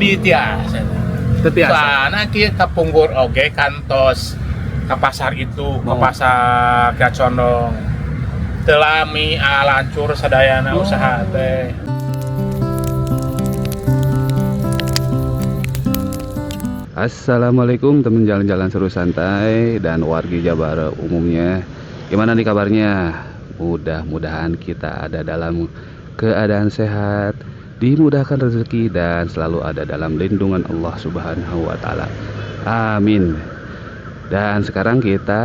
di tiasa. Soalnya kita punggur oge kantos ke pasar itu, ke pasar Kiat Condong. Telami lancur sadayana usaha teh. Assalamualaikum teman jalan-jalan seru santai dan wargi Jabar umumnya. Gimana nih kabarnya? Mudah-mudahan kita ada dalam keadaan sehat, dimudahkan rezeki dan selalu ada dalam lindungan Allah Subhanahu wa taala. Amin. Dan sekarang kita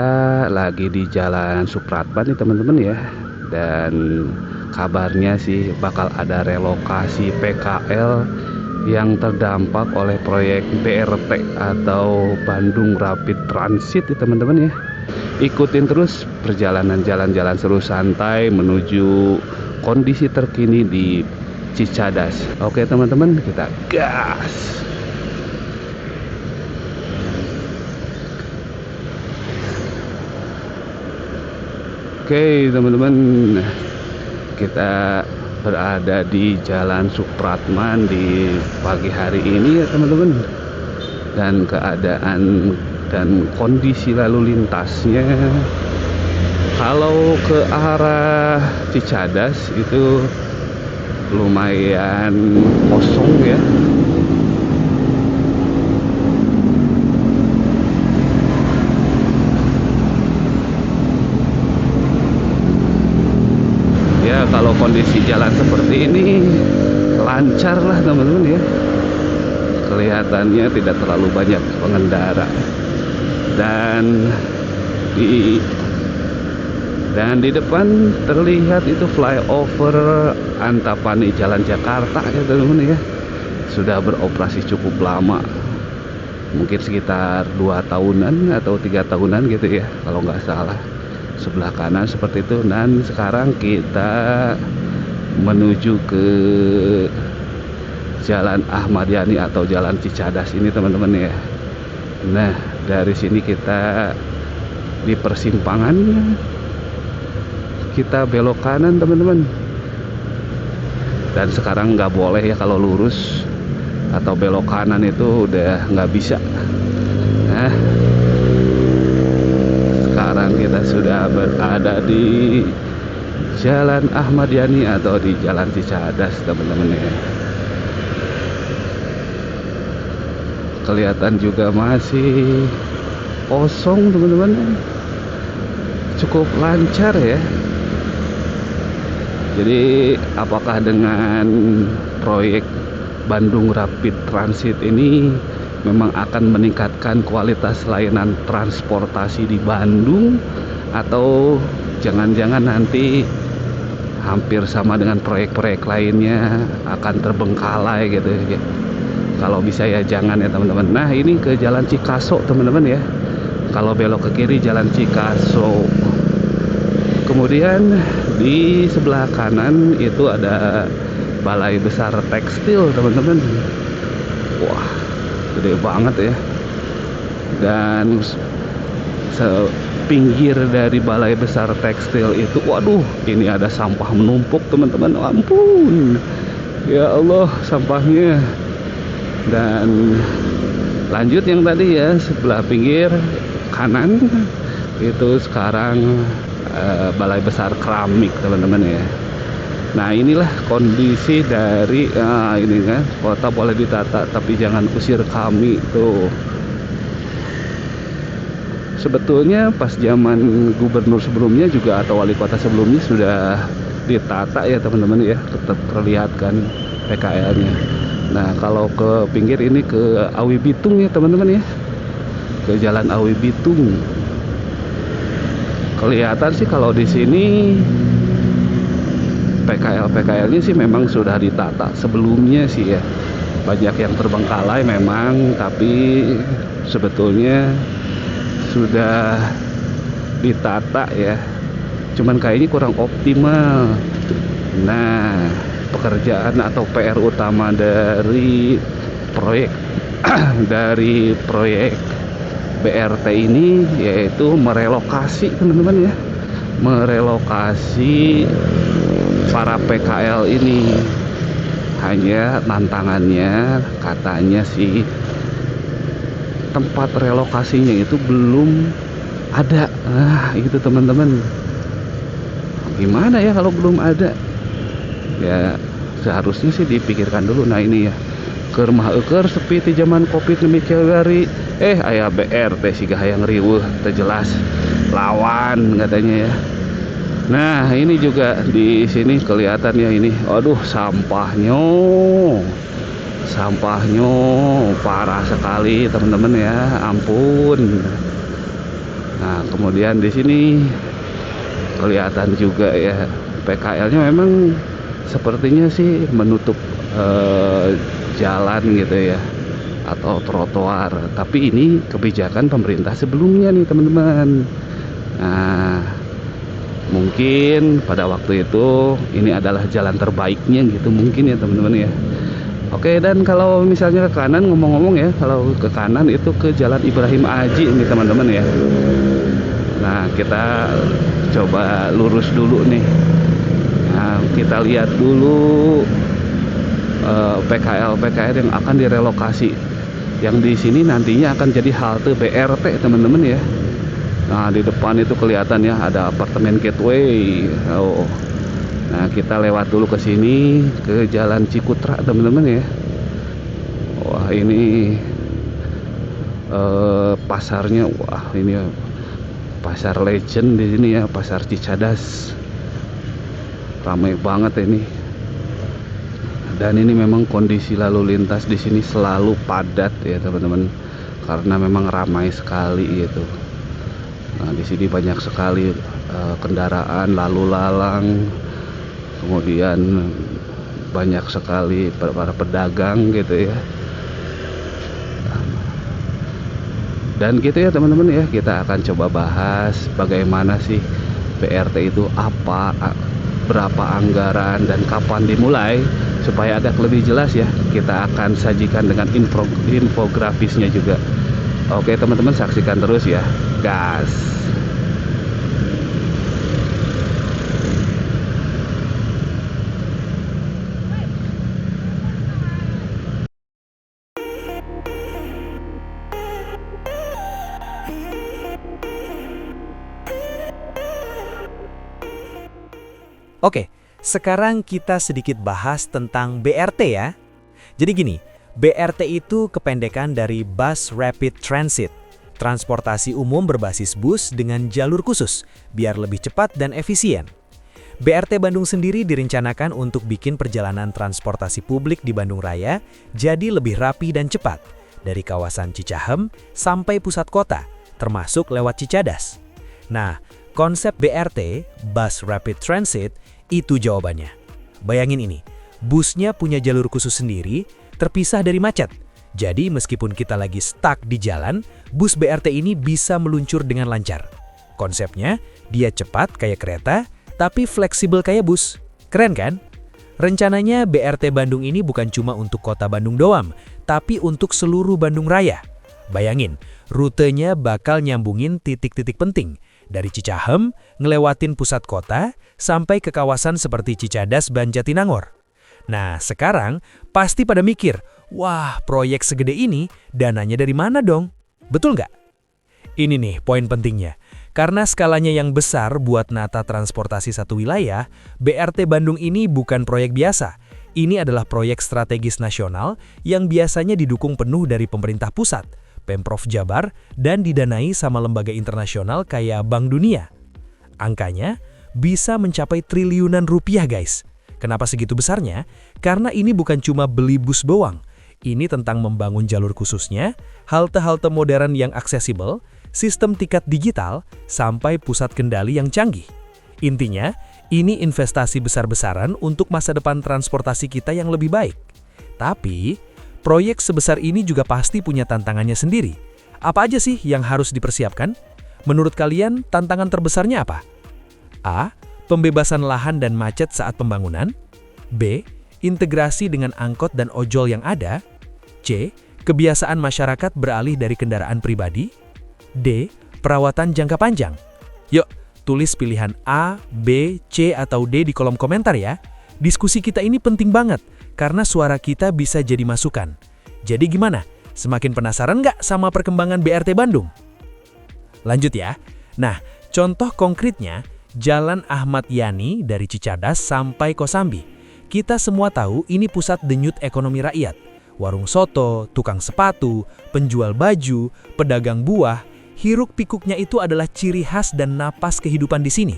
lagi di Jalan Supratman nih teman-teman ya. Dan kabarnya sih bakal ada relokasi PKL yang terdampak oleh proyek BRT atau Bandung Rapid Transit ya teman-teman ya. Ikutin terus perjalanan jalan-jalan seru santai menuju kondisi terkini di Cicadas. Oke teman-teman, kita gas. Oke teman-teman, kita berada di Jalan Supratman di pagi hari ini ya teman-teman. Dan keadaan dan kondisi lalu lintasnya kalau ke arah Cicadas itu lumayan kosong ya. Ya kalau kondisi jalan seperti ini lancar lah teman-teman ya. Kelihatannya tidak terlalu banyak pengendara. Dan di depan terlihat itu flyover Antapani Jalan Jakarta ya teman-teman ya. Sudah beroperasi cukup lama, mungkin sekitar 2 tahunan atau 3 tahunan gitu ya kalau nggak salah. Sebelah kanan seperti itu. Dan sekarang kita menuju ke Jalan Ahmad Yani atau Jalan Cicadas ini teman-teman ya. Nah dari sini kita di persimpangan, kita belok kanan teman-teman. Dan sekarang nggak boleh ya kalau lurus atau belok kanan itu udah nggak bisa. Nah sekarang kita sudah berada di Jalan Ahmad Yani atau di Jalan Cicadas teman-teman ya. Kelihatan juga masih kosong teman-teman, cukup lancar ya. Jadi apakah dengan proyek Bandung Rapid Transit ini memang akan meningkatkan kualitas layanan transportasi di Bandung, atau jangan-jangan nanti hampir sama dengan proyek-proyek lainnya akan terbengkalai gitu ya. Kalau bisa ya jangan ya teman-teman. Nah ini ke Jalan Cikaso teman-teman ya. Kalau belok ke kiri Jalan Cikaso. Kemudian di sebelah kanan itu ada Balai Besar Tekstil teman-teman. Wah gede banget ya. Dan sepinggir dari Balai Besar Tekstil itu, waduh ini ada sampah menumpuk teman-teman. Ampun ya Allah sampahnya. Dan lanjut yang tadi ya, sebelah pinggir kanan itu sekarang Balai Besar Keramik teman-teman ya. Nah inilah kondisi dari ini kan, kota boleh ditata tapi jangan usir kami tuh. Sebetulnya pas zaman gubernur sebelumnya juga atau wali kota sebelumnya sudah ditata ya teman-teman ya, tetap terlihat kan PKL-nya. Nah kalau ke pinggir ini ke Awi Bitung ya teman-teman ya, ke Jalan Awi Bitung. Kelihatan sih kalau di sini PKL-PKL-nya sih memang sudah ditata sebelumnya sih ya. Banyak yang terbengkalai memang, tapi sebetulnya sudah ditata ya. Cuman kayaknya kurang optimal. Nah pekerjaan atau PR utama dari proyek dari proyek BRT ini yaitu merelokasi teman-teman ya, merelokasi para PKL ini. Hanya tantangannya katanya sih tempat relokasinya itu belum ada. Nah, itu teman-teman. Gimana ya kalau belum ada? Ya seharusnya sih dipikirkan dulu. Nah ini ya, keur mah eukeur sepi ti zaman Covid nemicari. Aya BRT siga hayang riweuh teu jelas lawan katanya ya. Nah, ini juga di sini kelihatan ya ini. Aduh, sampahnya parah sekali, teman-teman ya. Ampun. Nah, kemudian di sini kelihatan juga ya PKL-nya memang sepertinya sih menutup jalan gitu ya, atau trotoar. Tapi ini kebijakan pemerintah sebelumnya nih, teman-teman. Nah, mungkin pada waktu itu ini adalah jalan terbaiknya gitu mungkin ya, teman-teman ya. Oke, dan kalau misalnya ke kanan, ngomong-ngomong ya, kalau ke kanan itu ke Jalan Ibrahim Aji nih, teman-teman ya. Nah, kita coba lurus dulu nih. Nah, kita lihat dulu PKL yang akan direlokasi. Yang di sini nantinya akan jadi halte BRT, teman-teman ya. Nah, di depan itu kelihatan ya ada apartemen Gateway. Nah, kita lewat dulu ke sini ke Jalan Cikutra, teman-teman ya. Wah, ini pasarnya, wah ini pasar legend di sini ya, pasar Cicadas. Ramai banget ini. Dan ini memang kondisi lalu lintas di sini selalu padat ya, teman-teman. Karena memang ramai sekali gitu. Nah, di sini banyak sekali kendaraan lalu lalang, kemudian banyak sekali para pedagang gitu ya. Dan gitu ya, teman-teman ya, kita akan coba bahas bagaimana sih BRT itu apa, berapa anggaran, dan kapan dimulai. Supaya agak lebih jelas ya, kita akan sajikan dengan infografisnya juga. Oke, teman-teman, saksikan terus ya. Gas. Oke, sekarang kita sedikit bahas tentang BRT ya. Jadi gini, BRT itu kependekan dari Bus Rapid Transit, transportasi umum berbasis bus dengan jalur khusus, biar lebih cepat dan efisien. BRT Bandung sendiri direncanakan untuk bikin perjalanan transportasi publik di Bandung Raya jadi lebih rapi dan cepat, dari kawasan Cicahem sampai pusat kota, termasuk lewat Cicadas. Nah, konsep BRT, Bus Rapid Transit, itu jawabannya. Bayangin ini, busnya punya jalur khusus sendiri, terpisah dari macet. Jadi meskipun kita lagi stuck di jalan, bus BRT ini bisa meluncur dengan lancar. Konsepnya, dia cepat kayak kereta, tapi fleksibel kayak bus. Keren kan? Rencananya BRT Bandung ini bukan cuma untuk kota Bandung doang, tapi untuk seluruh Bandung Raya. Bayangin, rutenya bakal nyambungin titik-titik penting, dari Cicahem, ngelewatin pusat kota, sampai ke kawasan seperti Cicadas dan Jatinangor. Nah, sekarang pasti pada mikir, wah, proyek segede ini, dananya dari mana dong? Betul nggak? Ini nih poin pentingnya. Karena skalanya yang besar buat nata transportasi satu wilayah, BRT Bandung ini bukan proyek biasa. Ini adalah proyek strategis nasional yang biasanya didukung penuh dari pemerintah pusat, Pemprov Jabar, dan didanai sama lembaga internasional kayak Bank Dunia. Angkanya bisa mencapai triliunan rupiah, guys. Kenapa segitu besarnya? Karena ini bukan cuma beli bus doang. Ini tentang membangun jalur khususnya, halte-halte modern yang aksesibel, sistem tiket digital, sampai pusat kendali yang canggih. Intinya, ini investasi besar-besaran untuk masa depan transportasi kita yang lebih baik. Tapi, proyek sebesar ini juga pasti punya tantangannya sendiri. Apa aja sih yang harus dipersiapkan? Menurut kalian, tantangan terbesarnya apa? A. Pembebasan lahan dan macet saat pembangunan. B. Integrasi dengan angkot dan ojol yang ada. C. Kebiasaan masyarakat beralih dari kendaraan pribadi. D. Perawatan jangka panjang. Yuk, tulis pilihan A, B, C, atau D di kolom komentar ya. Diskusi kita ini penting banget, karena suara kita bisa jadi masukan. Jadi gimana? Semakin penasaran nggak sama perkembangan BRT Bandung? Lanjut ya. Nah, contoh konkretnya, Jalan Ahmad Yani dari Cicadas sampai Kosambi. Kita semua tahu ini pusat denyut ekonomi rakyat. Warung soto, tukang sepatu, penjual baju, pedagang buah, hiruk-pikuknya itu adalah ciri khas dan napas kehidupan di sini.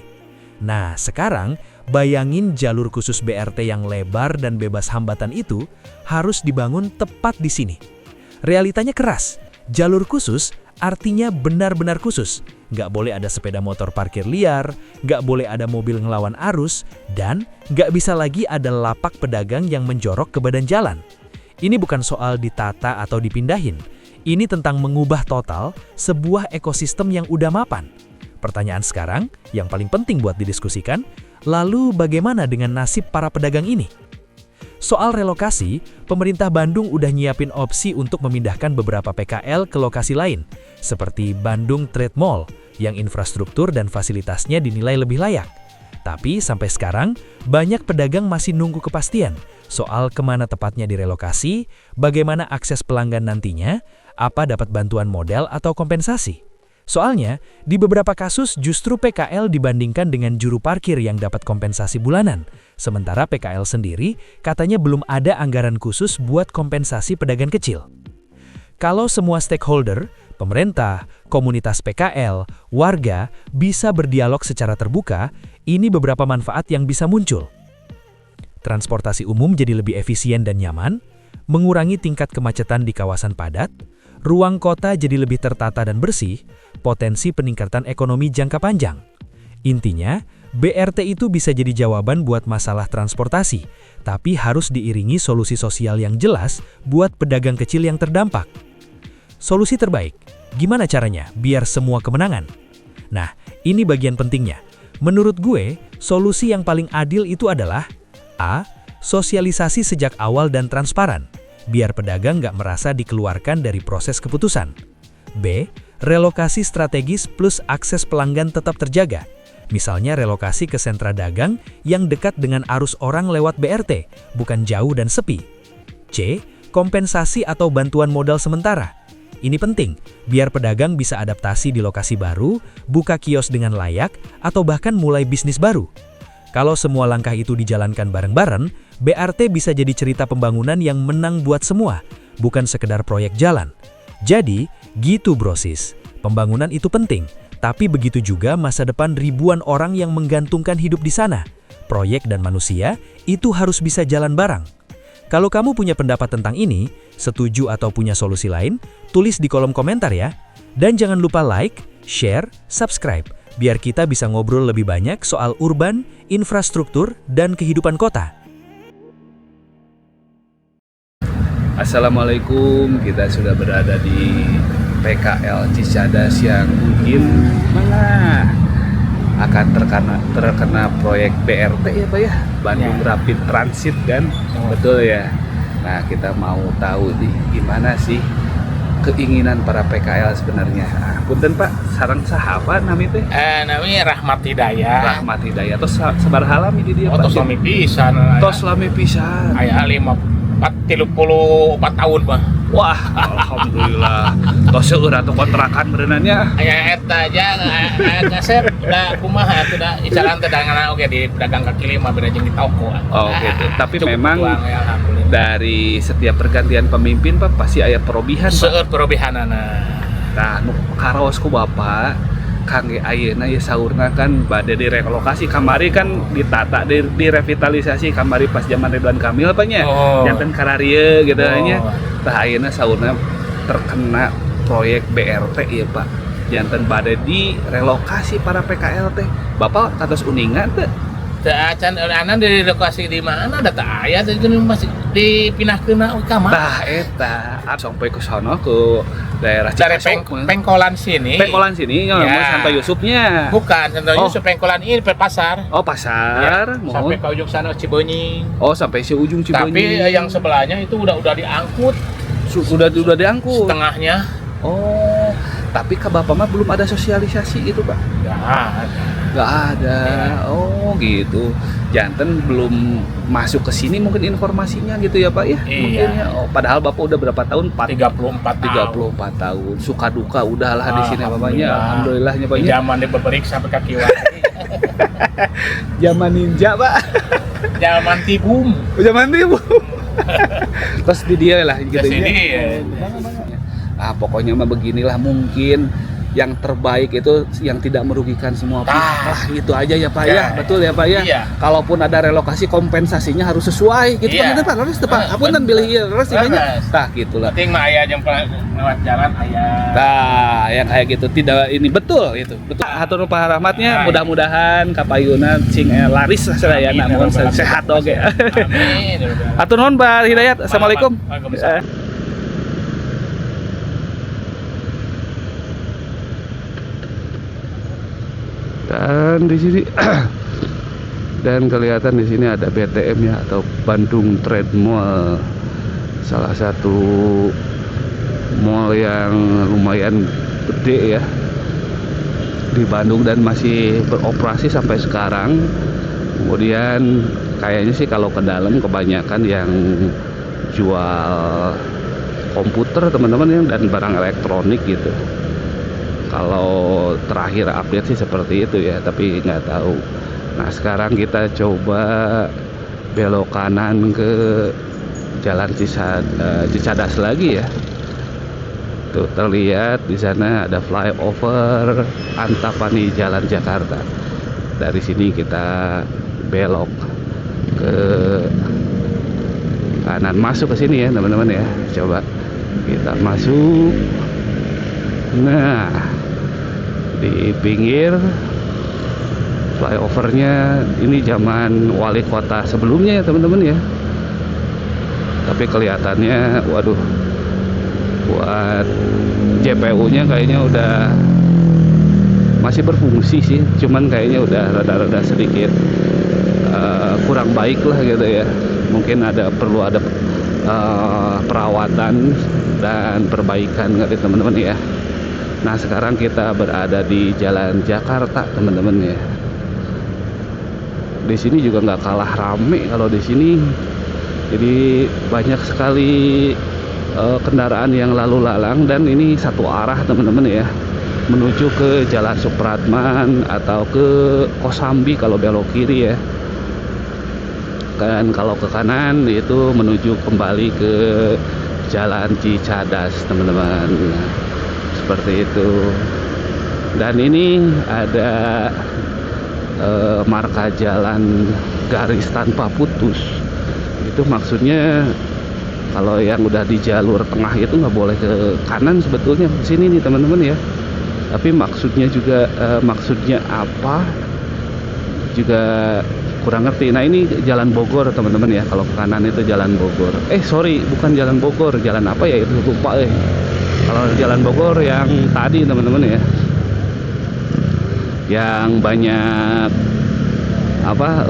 Nah, sekarang bayangin jalur khusus BRT yang lebar dan bebas hambatan itu harus dibangun tepat di sini. Realitanya keras. Jalur khusus artinya benar-benar khusus. Nggak boleh ada sepeda motor parkir liar, nggak boleh ada mobil ngelawan arus, dan nggak bisa lagi ada lapak pedagang yang menjorok ke badan jalan. Ini bukan soal ditata atau dipindahin. Ini tentang mengubah total sebuah ekosistem yang udah mapan. Pertanyaan sekarang, yang paling penting buat didiskusikan, lalu bagaimana dengan nasib para pedagang ini? Soal relokasi, pemerintah Bandung udah nyiapin opsi untuk memindahkan beberapa PKL ke lokasi lain, seperti Bandung Trade Mall, yang infrastruktur dan fasilitasnya dinilai lebih layak. Tapi sampai sekarang, banyak pedagang masih nunggu kepastian soal kemana tepatnya direlokasi, bagaimana akses pelanggan nantinya, apa dapat bantuan modal atau kompensasi. Soalnya, di beberapa kasus justru PKL dibandingkan dengan juru parkir yang dapat kompensasi bulanan. Sementara PKL sendiri katanya belum ada anggaran khusus buat kompensasi pedagang kecil. Kalau semua stakeholder, pemerintah, komunitas PKL, warga bisa berdialog secara terbuka, ini beberapa manfaat yang bisa muncul. Transportasi umum jadi lebih efisien dan nyaman, mengurangi tingkat kemacetan di kawasan padat, ruang kota jadi lebih tertata dan bersih, potensi peningkatan ekonomi jangka panjang. Intinya, BRT itu bisa jadi jawaban buat masalah transportasi, tapi harus diiringi solusi sosial yang jelas buat pedagang kecil yang terdampak. Solusi terbaik, gimana caranya biar semua kemenangan? Nah, ini bagian pentingnya. Menurut gue, solusi yang paling adil itu adalah A. Sosialisasi sejak awal dan transparan, biar pedagang nggak merasa dikeluarkan dari proses keputusan. B. Relokasi strategis plus akses pelanggan tetap terjaga. Misalnya relokasi ke sentra dagang yang dekat dengan arus orang lewat BRT, bukan jauh dan sepi. C. Kompensasi atau bantuan modal sementara. Ini penting, biar pedagang bisa adaptasi di lokasi baru, buka kios dengan layak, atau bahkan mulai bisnis baru. Kalau semua langkah itu dijalankan bareng-bareng, BRT bisa jadi cerita pembangunan yang menang buat semua, bukan sekedar proyek jalan. Jadi, gitu brosis. Pembangunan itu penting, tapi begitu juga masa depan ribuan orang yang menggantungkan hidup di sana. Proyek dan manusia itu harus bisa jalan bareng. Kalau kamu punya pendapat tentang ini, setuju atau punya solusi lain, tulis di kolom komentar ya. Dan jangan lupa like, share, subscribe, biar kita bisa ngobrol lebih banyak soal urban, infrastruktur, dan kehidupan kota. Assalamualaikum, kita sudah berada di PKL Cicadas yang mungkin akan terkena proyek BRT ya Pak ya, Bandung Rapid Transit kan, betul ya. Nah kita mau tahu nih gimana sih keinginan para PKL sebenarnya. Punten Pak, sareng sahabat nami teh? Namanya Rahmat Hidayat. Rahmat Hidayat. Tos sabar halami di dia Pak. Tos lami pisan. Tos lami pisan. Aya 34 tahun mah. Wah, alhamdulillah. Tos seueur atuh kontrakan berenannya. Aya eta aja ngasep da kumaha teh da icaran teh dangana oge di pedagang kaki lima beda jeung di toko. Oh gitu. Tapi memang ya, dari setiap pergantian pemimpin Pak pasti aya perubahan Pak. Seueur perubahanana. Nah, nu karaos ku Bapak kangge ayeuna ya saurna kan bade direlokasi kamari kan ditata direvitalisasi kamari pas zaman Ridwan Kamil Pak nya. Janten kararieu gitu nya. Tah ayeuna saurna terkena proyek BRT ya Pak. Janten bade direlokasi para PKL teh. Bapak kados uningan teh? Teu acan anan direlokasi di mana da teu aya teh masih dipindahkeun ka mana? Tah eta sampai ke sono ke daerah Dari Cikasok. Pengkolan sini. Pengkolan sini ya. Santo Yusufnya. Bukan, Santo Yusuf Pengkolan ini pasar. Oh pasar, Ya, sampai ke ujung sana Cibenying. Oh sampai si ujung Cibenying. Tapi yang sebelahnya itu udah diangkut sudah diangkut. setengahnya. Oh, Tapi ke Bapak mah belum ada sosialisasi itu, Pak? Ya, Nggak ada. Oh gitu. Janten belum masuk ke sini mungkin informasinya gitu ya Pak ya? Iya. Mungkin ya. Oh, padahal Bapak udah berapa tahun? 34 tahun. 34 tahun. Suka duka udahlah di sini Bapaknya. Alhamdulillahnya Pak. Zaman dibeberik sampai kaki waki. Zaman ninja Pak. Zaman tibum. Zaman ibu. Terus di dia lah gitu Di sini, ya. Ah pokoknya mah beginilah, mungkin yang terbaik itu yang tidak merugikan semua pihak lah, gitu aja ya Pak ya. Betul ya Pak ya. Iya. Kalaupun ada relokasi, kompensasinya harus sesuai gitu Iya. Pak. Terus Pak, apunten bilih ieu terus banyak. Tah gitulah. Penting mah aya jeung lewat jalan aya. Nah, yang kayak gitu tidak ini betul itu. Betul. Hatur nuhun Pak Rahmatnya, mudah-mudahan kapayuna cing laris lah sadayana mohon sehat oge. Amin. Hatur nuhun Pak Hidayat. Assalamualaikum. Waalaikumsalam. Dan di sini dan kelihatan di sini ada BTM ya, atau Bandung Trade Mall, salah satu mall yang lumayan gede ya di Bandung dan masih beroperasi sampai sekarang. Kemudian kayaknya sih kalau ke dalam kebanyakan yang jual komputer teman-teman ya, dan barang elektronik gitu. Kalau terakhir update sih seperti itu ya, tapi nggak tahu. Nah sekarang kita coba belok kanan ke Jalan Cicadas lagi ya. Tuh terlihat di sana ada flyover Antapani Jalan Jakarta. Dari sini kita belok ke kanan, masuk ke sini ya teman-teman ya. Coba kita masuk. Nah, di pinggir flyovernya ini zaman wali kota sebelumnya ya teman-teman ya. Tapi kelihatannya waduh, buat JPU-nya kayaknya udah masih berfungsi sih, cuman kayaknya udah rada-rada sedikit kurang baik lah gitu ya. Mungkin perlu ada perawatan dan perbaikan nggak teman-teman ya. Nah sekarang kita berada di Jalan Jakarta teman-teman ya. Di sini juga nggak kalah rame kalau di sini. Jadi banyak sekali kendaraan yang lalu lalang, dan ini satu arah teman-teman ya, menuju ke Jalan Supratman atau ke Kosambi kalau belok kiri ya. Dan kalau ke kanan itu menuju kembali ke Jalan Cicadas teman-teman. Seperti itu. Dan ini ada marka jalan garis tanpa putus. Itu maksudnya kalau yang udah di jalur tengah itu nggak boleh ke kanan sebetulnya di sini nih teman-teman ya. Tapi maksudnya juga maksudnya apa juga kurang ngerti. Nah ini Jalan Bogor teman-teman ya. Kalau ke kanan itu Jalan Bogor. Sorry, bukan Jalan Bogor. Jalan apa ya itu, lupa Kalau Jalan Bogor yang tadi teman-teman ya, yang banyak apa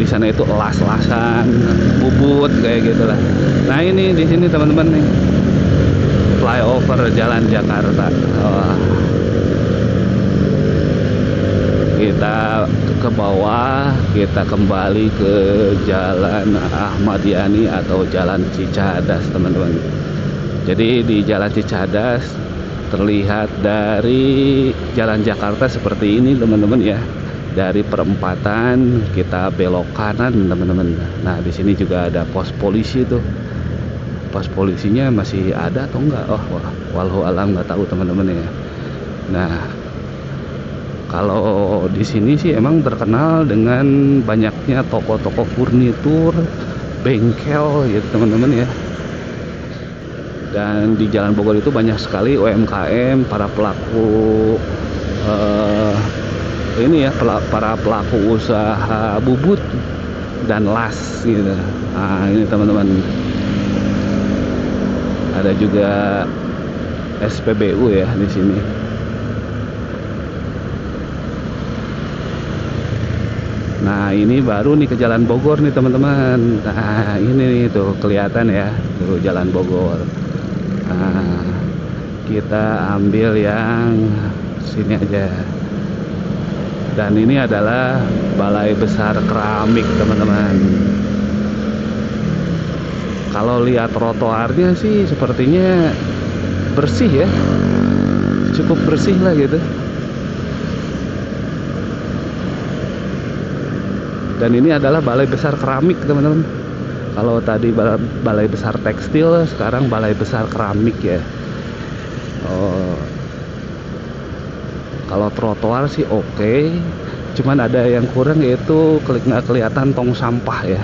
di sana itu las-lasan, bubut kayak gitulah. Nah ini di sini teman-teman nih, flyover Jalan Jakarta. Kita ke bawah, kita kembali ke Jalan Ahmad Yani atau Jalan Cicadas teman-teman. Jadi di Jalan Cicadas terlihat dari Jalan Jakarta seperti ini teman-teman ya. Dari perempatan kita belok kanan teman-teman. Nah di sini juga ada pos polisi tuh. Pos polisinya masih ada atau enggak? Wallahu alam, nggak tahu teman-teman ya. Nah kalau di sini sih emang terkenal dengan banyaknya toko-toko furnitur, bengkel gitu teman-teman ya. Dan di Jalan Bogor itu banyak sekali UMKM, para pelaku para pelaku usaha bubut dan las gitu. Nah ini teman-teman, ada juga SPBU ya di sini. Nah ini baru nih ke Jalan Bogor nih teman-teman. Nah ini nih tuh kelihatan ya tuh Jalan Bogor. Nah Kita ambil yang sini aja. Dan ini adalah Balai Besar Keramik, teman-teman. Kalau lihat trotoarnya sih sepertinya bersih ya, cukup bersih lah gitu. Dan ini adalah Balai Besar Keramik, teman-teman. Kalau tadi Balai Besar Tekstil, sekarang Balai Besar Keramik ya. Oh, kalau trotoar sih oke, cuman ada yang kurang, yaitu nggak kelihatan tong sampah ya.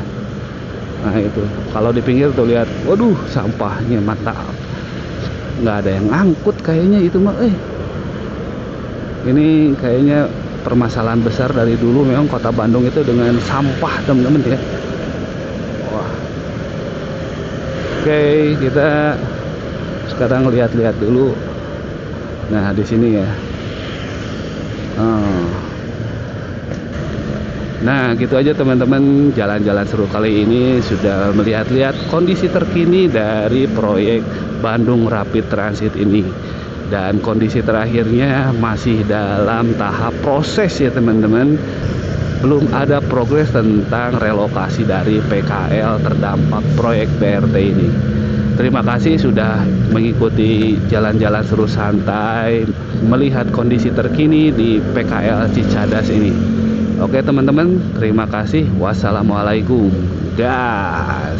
Nah itu, kalau di pinggir tuh lihat, waduh sampahnya mantap, nggak ada yang angkut kayaknya itu mah. Ini kayaknya permasalahan besar dari dulu memang Kota Bandung itu dengan sampah, teman-teman ya. Wah. Oke, kita sekarang lihat-lihat dulu. Nah di sini ya. Nah gitu aja teman-teman, jalan-jalan seru kali ini sudah melihat-lihat kondisi terkini dari proyek Bandung Rapid Transit ini. Dan kondisi terakhirnya masih dalam tahap proses ya teman-teman. Belum ada progres tentang relokasi dari PKL terdampak proyek BRT ini. Terima kasih sudah mengikuti jalan-jalan seru santai, melihat kondisi terkini di PKL Cicadas ini. Oke teman-teman, terima kasih. Wassalamualaikum. Gas.